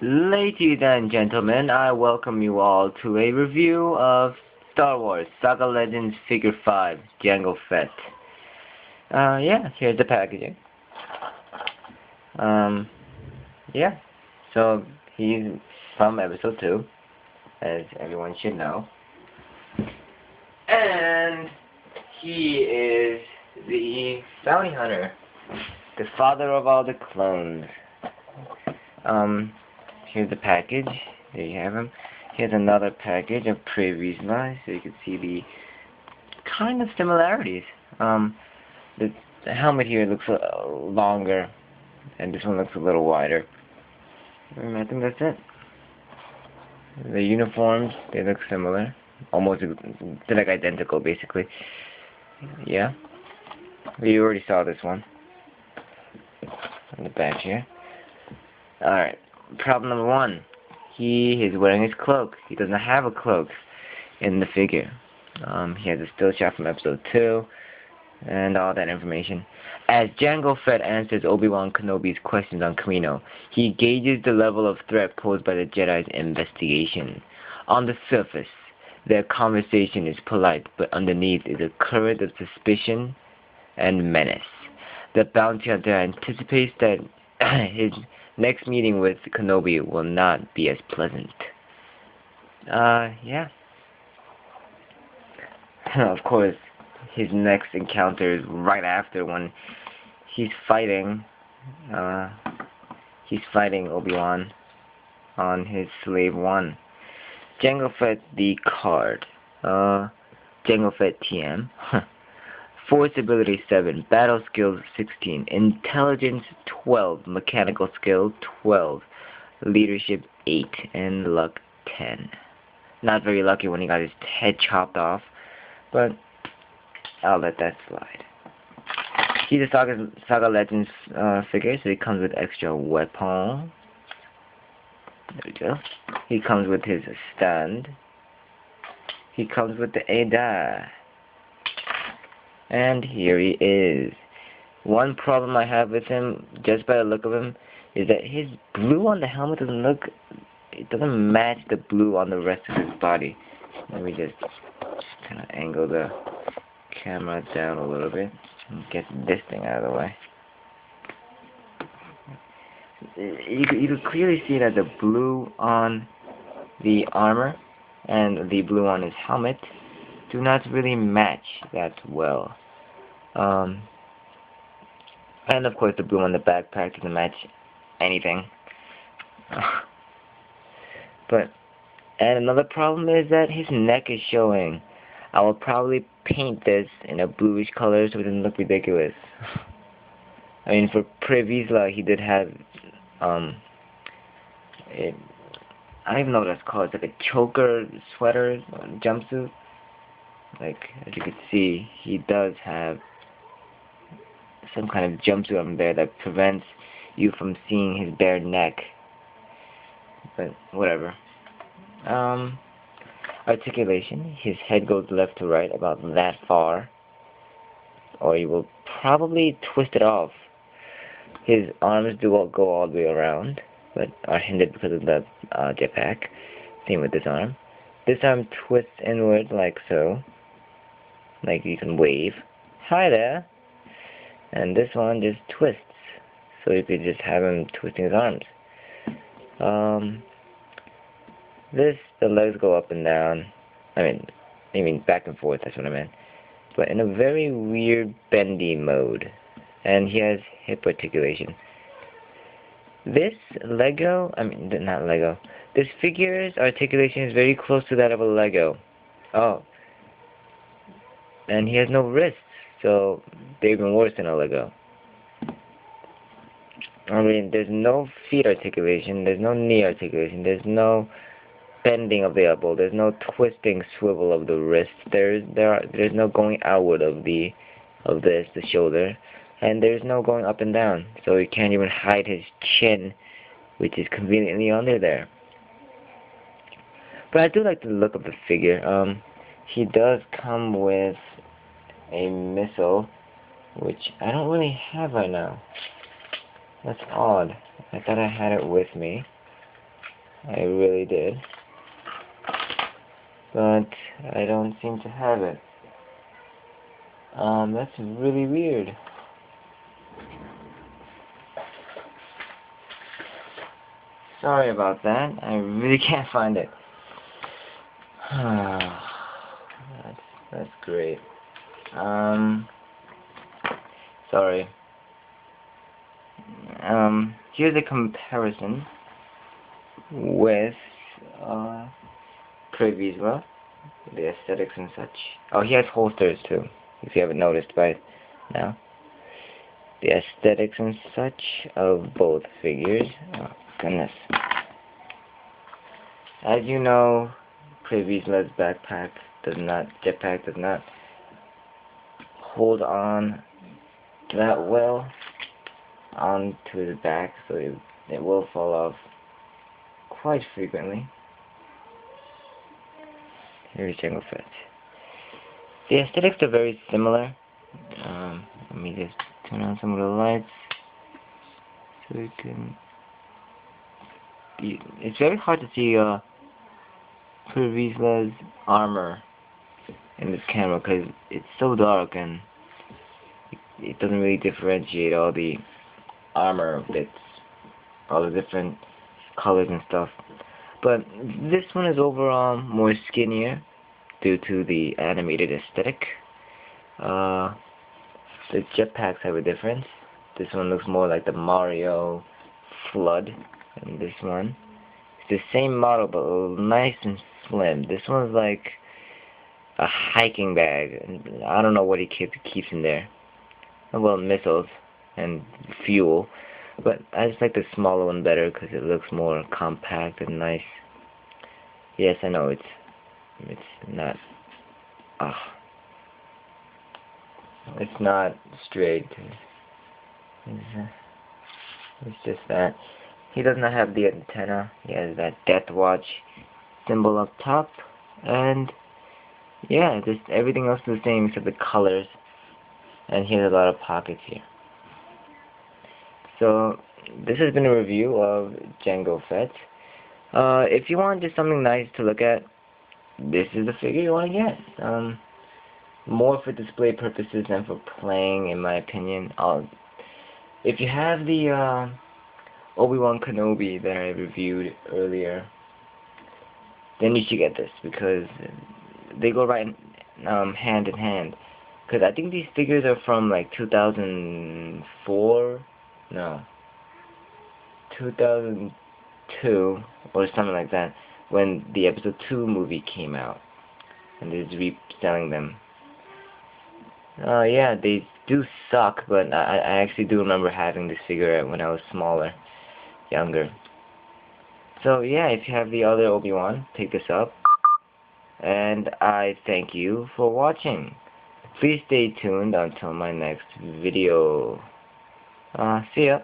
Ladies and gentlemen, I welcome you all to a review of Star Wars Saga Legends Figure 5, Jango Fett. Yeah, here's the packaging. Yeah, so he's from episode 2, as everyone should know. And he is the bounty hunter, the father of all the clones. Here's the package. There you have him. Here's another package of previous lines, so you can see the kind of similarities. The helmet here looks longer, and this one looks a little wider. I think that's it. The uniforms, they look similar. Almost, they're like identical, basically. Yeah. You already saw this one. On the back here. Alright. Problem number 1. He is wearing his cloak. He doesn't have a cloak in the figure. He has a still shot from episode 2 and all that information. As Jango Fett answers Obi-Wan Kenobi's questions on Kamino, he gauges the level of threat posed by the Jedi's investigation. On the surface, their conversation is polite, but underneath is a current of suspicion and menace. The bounty hunter anticipates that his next meeting with Kenobi will not be as pleasant. Yeah. Of course, his next encounter is right after when he's fighting Obi-Wan on his Slave 1. Jango Fett the card. Jango Fett TM. Force ability 7, battle skills 16, intelligence 12, mechanical skill 12, leadership 8, and luck 10. Not very lucky when he got his head chopped off, but I'll let that slide. He's a Saga Legends figure, so he comes with extra weapon. There we go. He comes with his stand. He comes with the ADA. And here he is. One problem I have with him, just by the look of him, is that his blue on the helmet doesn't match the blue on the rest of his body. Let me just kind of angle the camera down a little bit and get this thing out of the way. You could clearly see that the blue on the armor and the blue on his helmet do not really match that well. And of course the blue on the backpack doesn't match anything. And another problem is that his neck is showing. I will probably paint this in a bluish color so it doesn't look ridiculous. I mean, for Pre-Vizsla he did have I don't even know what that's called. It's like a choker sweater jumpsuit. Like, as you can see, he does have some kind of jumpsuit on there that prevents you from seeing his bare neck. But, whatever. Articulation. His head goes left to right about that far. Or you will probably twist it off. His arms do go all the way around, but are hindered because of the jetpack. Same with this arm. This arm twists inward like so. Like you can wave. Hi there. And this one just twists. So you could just have him twisting his arms. The legs go up and down. I mean back and forth, that's what I meant. But in a very weird bendy mode. And he has hip articulation. This this figure's articulation is very close to that of a Lego. Oh. And he has no wrists, so they're even worse than a Lego. I mean, there's no feet articulation, there's no knee articulation, there's no bending of the elbow, there's no twisting swivel of the wrist, there's no going outward of the shoulder, and there's no going up and down, so he can't even hide his chin, which is conveniently under there. But I do like the look of the figure. He does come with a missile, which I don't really have right now. That's odd. I thought I had it with me. I really did. But I don't seem to have it. That's really weird. Sorry about that. I really can't find it. That's great. Sorry. Here's a comparison with Previsla, the aesthetics and such. Oh, he has holsters too, if you haven't noticed by now. The aesthetics and such of both figures. Oh, goodness. As you know, Previsla's jetpack does not hold on that well onto the back, so it will fall off quite frequently. Here's Jango Fett. The aesthetics are very similar. Let me just turn on some of the lights so we can. It's very hard to see Previsla's armor in this camera because it's so dark and it doesn't really differentiate all the armor bits, all the different colors and stuff. But this one is overall more skinnier due to the animated aesthetic. The jetpacks have a difference. This one looks more like the Mario Flood than this one. It's the same model but nice and slim. This one's like a hiking bag. I don't know what he keeps in there. Well, missiles and fuel. But I just like the smaller one better because it looks more compact and nice. Yes, I know it's not. It's not straight. It's just that he does not have the antenna. He has that Death Watch symbol up top, and yeah, just everything else is the same except the colors. And he has a lot of pockets here. So this has been a review of Jango Fett. If you want just something nice to look at, this is the figure you want to get. More for display purposes than for playing, in my opinion. If you have the Obi-Wan Kenobi that I reviewed earlier, then you should get this because they go right hand in hand. Because I think these figures are from like 2004, no, 2002 or something like that, when the episode 2 movie came out, and they're just reselling them. Yeah, they do suck, but I actually do remember having this figure when I was smaller, younger. So yeah, if you have the other Obi-Wan, pick this up, and I thank you for watching. Please stay tuned until my next video. See ya.